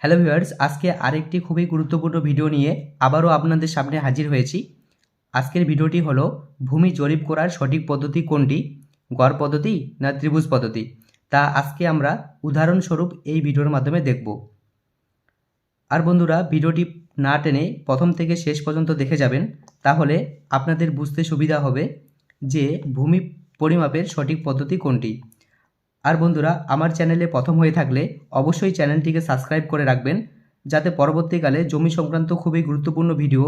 Hello viewers, আজকে আরেকটি খুবই গুরুত্বপূর্ণ ভিডিও নিয়ে আবারও আপনাদের সামনে হাজির হয়েছি। আজকের ভিডিওটি হলো ভূমি জরিপ করার সঠিক পদ্ধতি কোনটি, গড় পদ্ধতি না ত্রিভুজ পদ্ধতি, তা আজকে আমরা উদাহরণস্বরূপ এই ভিডিওর মাধ্যমে দেখব। আর বন্ধুরা, ভিডিওটি না টেনে প্রথম থেকে শেষ পর্যন্ত দেখে যাবেন, তাহলে আপনাদের বুঝতে সুবিধা হবে যে ভূমি পরিমাপের সঠিক পদ্ধতি কোনটি। আর বন্ধুরা, আমার চ্যানেলে প্রথম হয়ে থাকলে অবশ্যই চ্যানেলটিকে সাবস্ক্রাইব করে রাখবেন, যাতে পরবর্তীকালে জমি সংক্রান্ত খুবই গুরুত্বপূর্ণ ভিডিও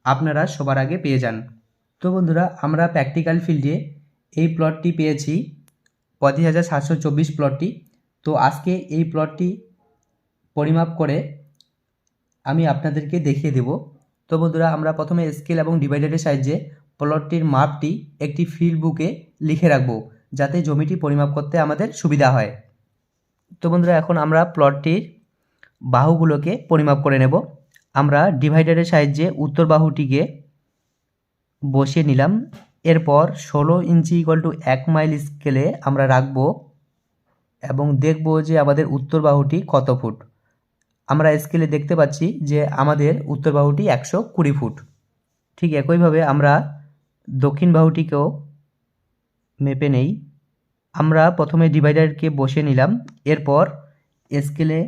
আপনারা সবার আগে পেয়ে যান। তো বন্ধুরা, আমরা প্র্যাকটিক্যাল ফিল্ডে এই প্লটটি পেয়েছি 35,724 প্লটটি। তো আজকে এই প্লটটি পরিমাপ করে আমি আপনাদেরকে দেখিয়ে দেব। তো বন্ধুরা, আমরা প্রথমে স্কেল এবং ডিভাইডারের সাহায্যে প্লটটির মাপটি একটি ফিল্ড বুকে লিখে রাখব, যাতে জমিটি পরিমাপ করতে আমাদের সুবিধা হয়। তো বন্ধুরা, এখন আমরা প্লটটির বাহুগুলোকে পরিমাপ করে নেব। আমরা ডিভাইডারের সাহায্যে উত্তর বাহুটিকে বসিয়ে নিলাম। এরপর 16 ইঞ্চি = 1 মাইল স্কেলে আমরা রাখব এবং দেখব যে আমাদের উত্তর বাহুটি কত ফুট। আমরা স্কেলে দেখতে পাচ্ছি যে আমাদের উত্তর বাহুটি 120 ফুট। ঠিক একইভাবে আমরা দক্ষিণ বাহুটিকেও মেপে নেই। আমরা প্রথমে ডিভাইডারকে বসিয়ে নিলাম, এরপর স্কেলে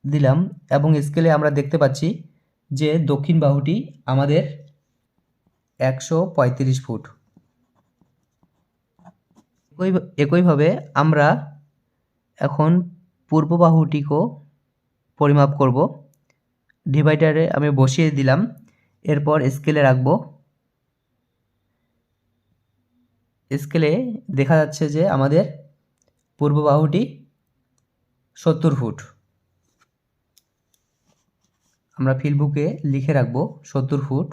দিলাম এবং স্কেলে আমরা দেখতে পাচ্ছি যে দক্ষিণ বাহুটি আমাদের 135 ফুট। একইভাবে আমরা এখন পূর্ব বাহুটিকেও পরিমাপ করব। ডিভাইডারে আমি বসিয়ে দিলাম, এরপর স্কেলে রাখব। স্কেলে দেখা যাচ্ছে যে আমাদের পূর্ব বাহুটি 70 ফুট। আমরা ফিল্ড বুকে লিখে রাখব 70 ফুট।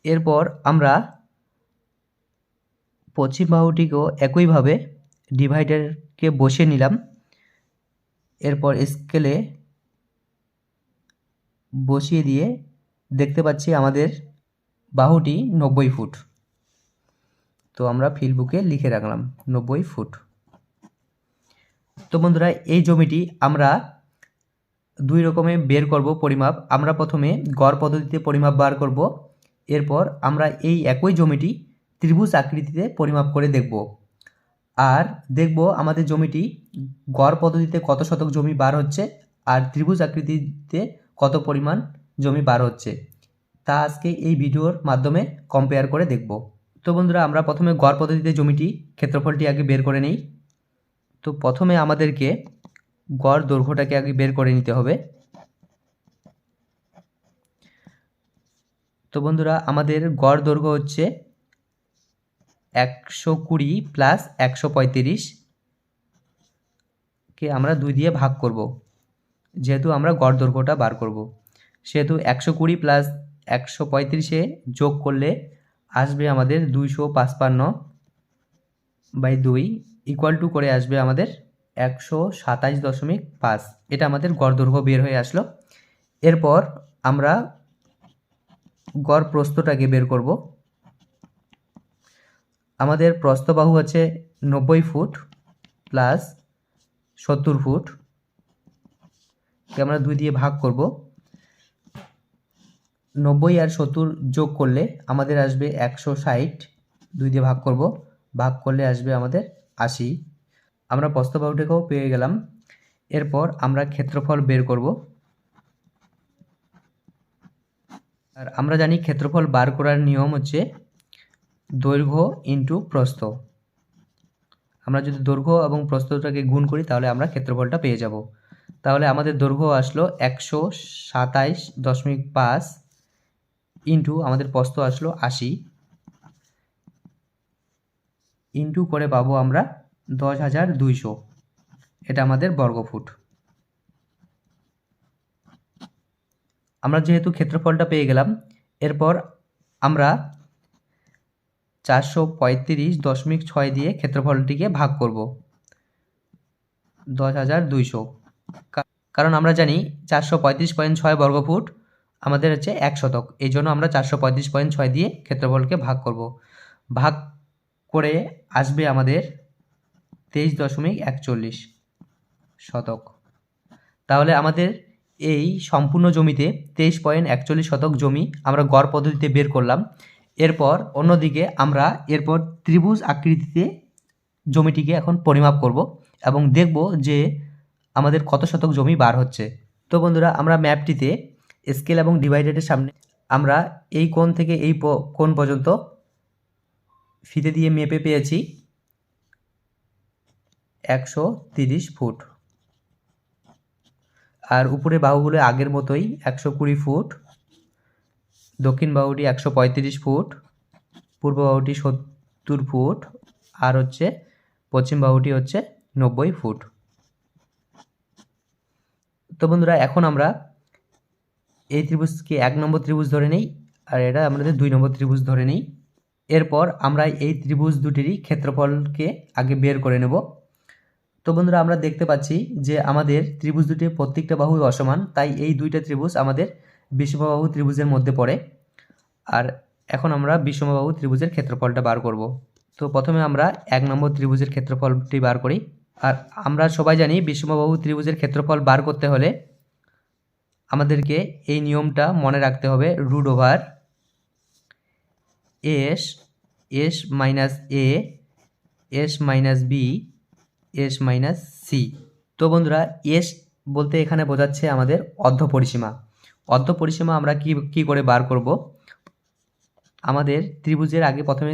এরপর আমরা পশ্চিম বাহুটিকেও একইভাবে ডিভাইডারকে বসিয়ে নিলাম, এরপর স্কেলে বসিয়ে দিয়ে দেখতে পাচ্ছি আমাদের বাহুটি 90 ফুট। তো আমরা ফিল্ড বুকে লিখে রাখলাম 90 ফুট। তো বন্ধুরা, এই জমিটি আমরা দুই রকমে বের করব পরিমাপ। আমরা প্রথমে গড় পদ্ধতিতে পরিমাপ বার করব, এরপর আমরা এই একই জমিটি ত্রিভুজ আকৃতিতে পরিমাপ করে দেখব। আর দেখব আমাদের জমিটি গড় পদ্ধতিতে কত শতক জমি বার হচ্ছে আর ত্রিভুজ আকৃতিতে কত পরিমাণ জমি বার হচ্ছে, তা আজকে এই ভিডিওর মাধ্যমে কম্পেয়ার করে দেখব। তো বন্ধুরা, আমরা প্রথমে গড় পদ্ধতিতে জমিটি ক্ষেত্রফলটি আগে বের করে নেই। তো প্রথমে আমাদেরকে গড় দৈর্ঘ্যটাকে আগে বের করে নিতে হবে। তো বন্ধুরা, আমাদের গড় দৈর্ঘ্য হচ্ছে 120 প্লাস 135 কে আমরা 2 দিয়ে ভাগ করব, যেহেতু আমরা গড় দৈর্ঘ্যটা বার করব। সেহেতু 120 প্লাস 135-এ যোগ করলে আসবে আমাদের 255/2 ইকুয়াল টু করে আসবে আমাদের 127.5। এটা আমাদের গড় দৈর্ঘ্য বের হয়ে আসলো। এরপর আমরা গড় প্রস্থটাকে বের করব। আমাদের প্রস্থ বাহু হচ্ছে 90 ফুট প্লাস 70 ফুট কে আমরা 2 দিয়ে ভাগ করব। 90 আর 70 যোগ করলে আমাদের আসবে 160। 2 দিয়ে ভাগ করব, ভাগ করলে আসবে আমাদের 80। আমরা প্রস্থ বাহুটাকেও পেয়ে গেলাম। এরপর আমরা ক্ষেত্রফল বের করব। আর আমরা জানি ক্ষেত্রফল বার করার নিয়ম হচ্ছে দৈর্ঘ্য ইন্টু প্রস্থ। আমরা যদি দৈর্ঘ্য এবং প্রস্থটাকে গুণ করি তাহলে আমরা ক্ষেত্রফলটা পেয়ে যাব। তাহলে আমাদের দৈর্ঘ্য আসলো 127.5 ইন্টু আমাদের প্রস্থ আসলো 80, ইন্টু করে পাবো আমরা 10,200। এটা আমাদের বর্গফুট। আমরা যেহেতু ক্ষেত্রফলটা পেয়ে গেলাম, এরপর আমরা 435.6 দিয়ে ক্ষেত্রফলটিকে ভাগ করব 10,200, কারণ আমরা জানি 435.6 বর্গফুট আমাদের হচ্ছে 1 শতক। এই জন্য আমরা 435.6 দিয়ে ক্ষেত্রফলকে ভাগ করব। ভাগ করে আসবে আমাদের 23.41। শতক। তাহলে আমাদের এই সম্পূর্ণ জমিতে 23.41 শতক জমি আমরা গড় পদ্ধতিতে বের করলাম। এরপর অন্যদিকে আমরা এরপর ত্রিভুজ আকৃতিতে জমিটিকে এখন পরিমাপ করব এবং দেখব যে আমাদের কত শতক জমি বার হচ্ছে। তো বন্ধুরা, আমরা ম্যাপটিতে স্কেল এবং ডিভাইডারের সামনে আমরা এই কোণ থেকে এই কোণ পর্যন্ত ফিতে দিয়ে মেপে পেয়েছি 130 ফুট, আর উপরে বাহুগুলো আগের মতোই 120 ফুট, দক্ষিণ বাহুটি 135 ফুট, পূর্ব বাহুটি 70 ফুট, আর হচ্ছে পশ্চিম বাহুটি হচ্ছে 90 ফুট। তো বন্ধুরা, এখন আমরা এই ত্রিভুজকে 1 নম্বর ত্রিভুজ ধরে নেই, আর এটা আমাদের 2 নম্বর ত্রিভুজ ধরে নেই। এরপর আমরা এই ত্রিভুজ দুটিরই ক্ষেত্রফলকে আগে বের করে নেব। তো বন্ধুরা, আমরা দেখতে পাচ্ছি যে আমাদের ত্রিভুজ দুটির প্রত্যেকটা বাহুই অসমান, তাই এই দুইটা ত্রিভুজ আমাদের বিষমবাহু ত্রিভুজের মধ্যে পড়ে। আর এখন আমরা বিষমবাহু ত্রিভুজের ক্ষেত্রফলটা বার করব। তো প্রথমে আমরা 1 নম্বর ত্রিভুজের ক্ষেত্রফলটি বার করি। আর আমরা সবাই জানি বিষমবাহু ত্রিভুজের ক্ষেত্রফল বার করতে হলে আমাদেরকে এই নিয়মটা মনে রাখতে হবে, root over s minus a, s minus b, s minus c. তো বন্ধুরা, এস বলতে এখানে বোঝাচ্ছে আমাদের অর্ধ পরিসীমা। অর্ধ পরিসীমা আমরা কি করে বার করব? আমাদের ত্রিভুজের আগে প্রথমে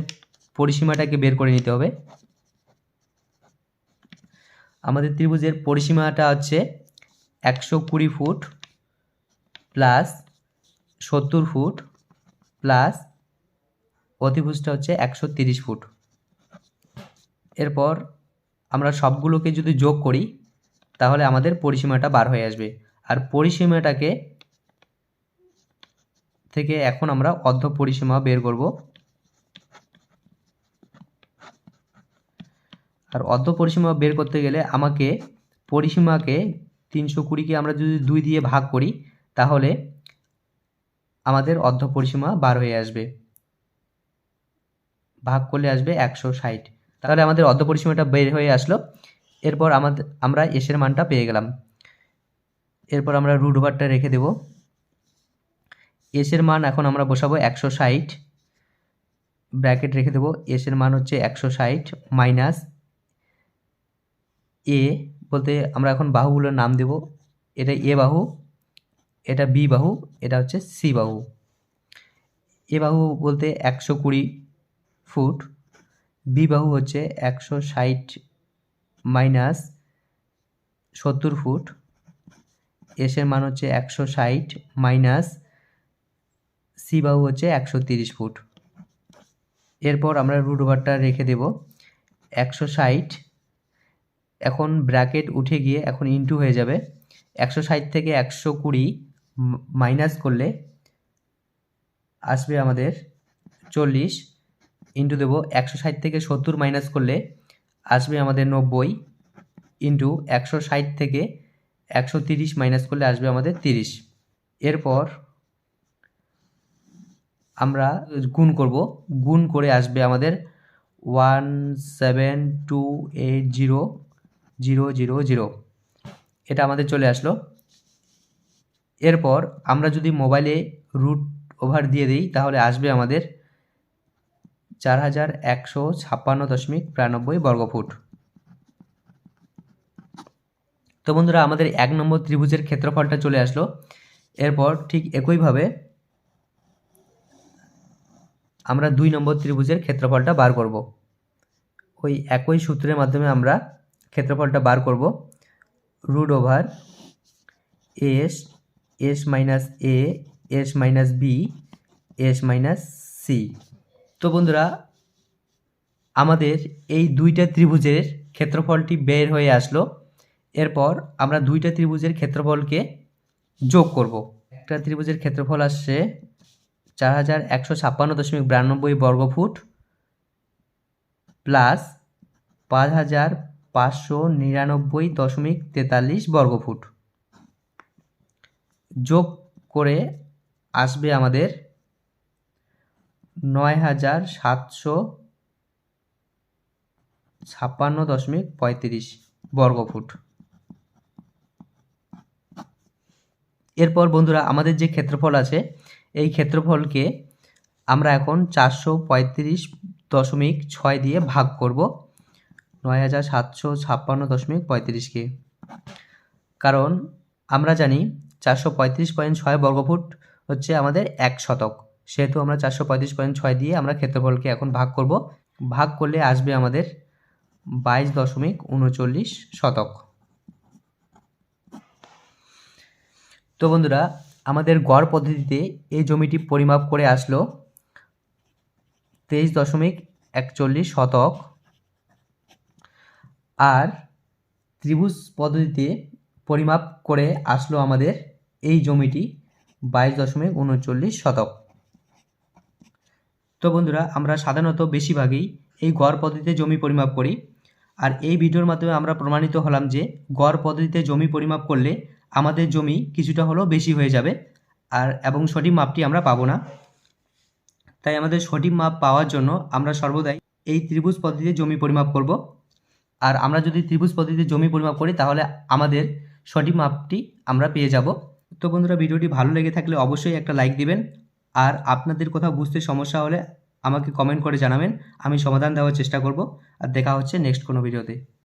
পরিসীমাটাকে বের করে নিতে হবে। আমাদের ত্রিভুজের পরিসীমাটা হচ্ছে 120 ফুট প্লাস 70 ফুট প্লাস অতিভুজটা হচ্ছে 130 ফুট। এরপর আমরা সবগুলোকে যদি যোগ করি তাহলে আমাদের পরিসীমাটা বার হয়ে আসবে। আর পরিসীমাটাকে থেকে এখন আমরা অর্ধ পরিসীমা বের করব। আর অর্ধ পরিসীমা বের করতে গেলে আমাকে পরিসীমাকে 320কে আমরা যদি 2 দিয়ে ভাগ করি তাহলে আমাদের অর্ধ পরিসীমা বার হয়ে আসবে। ভাগ করলে আসবে 160। তাহলে আমাদের অর্ধ পরিসীমাটা বের হয়ে আসলো। এরপর আমরা এসের মানটা পেয়ে গেলাম। এরপর আমরা রুট ওভারটা রেখে দেব। এসের মান এখন আমরা বসাবো 160, ব্র্যাকেট রেখে দেব। এসের মান হচ্ছে 160 মাইনাস এ বলতে আমরা এখন বাহুগুলোর নাম দেব। এটা এ বাহু, এটা বি বাহু, এটা হচ্ছে সি বাহু। এ বাহু বলতে 120 ফুট, বি বাহু হচ্ছে 160 মাইনাস 70 ফুট, এসের মান হচ্ছে 160 মাইনাস সি বাহু হচ্ছে 130 ফুট। এরপর আমরা রুট ওভারটা রেখে দেব। 160 এখন ব্র্যাকেট উঠে গিয়ে এখন ইনটু হয়ে যাবে। 160 থেকে 120 মাইনাস করলে আসবে আমাদের 40, ইনটু দেব 160 থেকে 70 মাইনাস করলে আসবে আমাদের 90, ইনটু 160 থেকে 130 মাইনাস করলে আসবে আমাদের 30। এরপর আমরা গুণ করব, গুণ করে আসবে আমাদের 17280,000। এটা আমাদের চলে আসলো। এরপর আমরা যদি মোবাইলে রুট ওভার দিয়ে দিই তাহলে আসবে আমাদের 4156.92 বর্গফুট। তো বন্ধুরা, আমাদের 1 নম্বর ত্রিভুজের ক্ষেত্রফলটা চলে আসলো। এরপর ঠিক একইভাবে আমরা 2 নম্বর ত্রিভুজের ক্ষেত্রফলটা বার করব। ওই একই সূত্রের মাধ্যমে আমরা ক্ষেত্রফলটা বার করব। Root over s minus a, s minus b, s minus c. তো বন্ধুরা, আমাদের এই দুইটা ত্রিভুজের ক্ষেত্রফলটি বের হয়ে আসলো। এরপর আমরা দুইটা ত্রিভুজের ক্ষেত্রফলকে যোগ করব। একটা ত্রিভুজের ক্ষেত্রফল আসছে 4156.92 বর্গফুট প্লাস 5599.43 বর্গফুট, যোগ করে আসবে আমাদের 9756.35 বর্গফুট। এরপর বন্ধুরা আমাদের যে ক্ষেত্রফল আছে এই ক্ষেত্রফলকে আমরা এখন 435.6 দিয়ে ভাগ করব 9756.35কে, কারণ আমরা জানি 435.6 বর্গফুট হচ্ছে আমাদের 1 শতক, সেহেতু আমরা 435.6 দিয়ে আমরা ক্ষেত্রফলকে এখন ভাগ করব। ভাগ করলে আসবে আমাদের 22.39 শতক। তো বন্ধুরা আমাদের গড় পদ্ধতিতে এই জমিটি পরিমাপ করে আসলো 23.41 শতক, আর ত্রিভুজ পদ্ধতিতে পরিমাপ করে আসলো আমাদের এই জমিটি 22.39 শতক। তো বন্ধুরা আমরা সাধারণত বেশিরভাগই এই গড় পদ্ধতিতে জমি পরিমাপ করি, আর এই ভিডিওর মাধ্যমে আমরা প্রমাণিত হলাম যে গড় পদ্ধতিতে জমি পরিমাপ করলে আমাদের জমি কিছুটা হলেও বেশি হয়ে যাবে এবং সঠিক মাপটি আমরা পাবো না। তাই আমাদের সঠিক মাপ পাওয়ার জন্য আমরা সর্বদাই এই ত্রিভুজ পদ্ধতিতে জমি পরিমাপ করব, আর আমরা যদি ত্রিভুজ পদ্ধতিতে জমি পরিমাপ করি তাহলে আমাদের সঠিক মাপটি আমরা পেয়ে যাব। তো বন্ধুরা ভিডিওটি ভালো লেগে থাকলে অবশ্যই একটা লাইক দিবেন, আর আপনাদের কোথাও বুঝতে সমস্যা হলে আমাকে কমেন্ট করে জানাবেন, আমি সমাধান দেওয়ার চেষ্টা করব। আর দেখা হচ্ছে নেক্সট কোনো ভিডিওতে।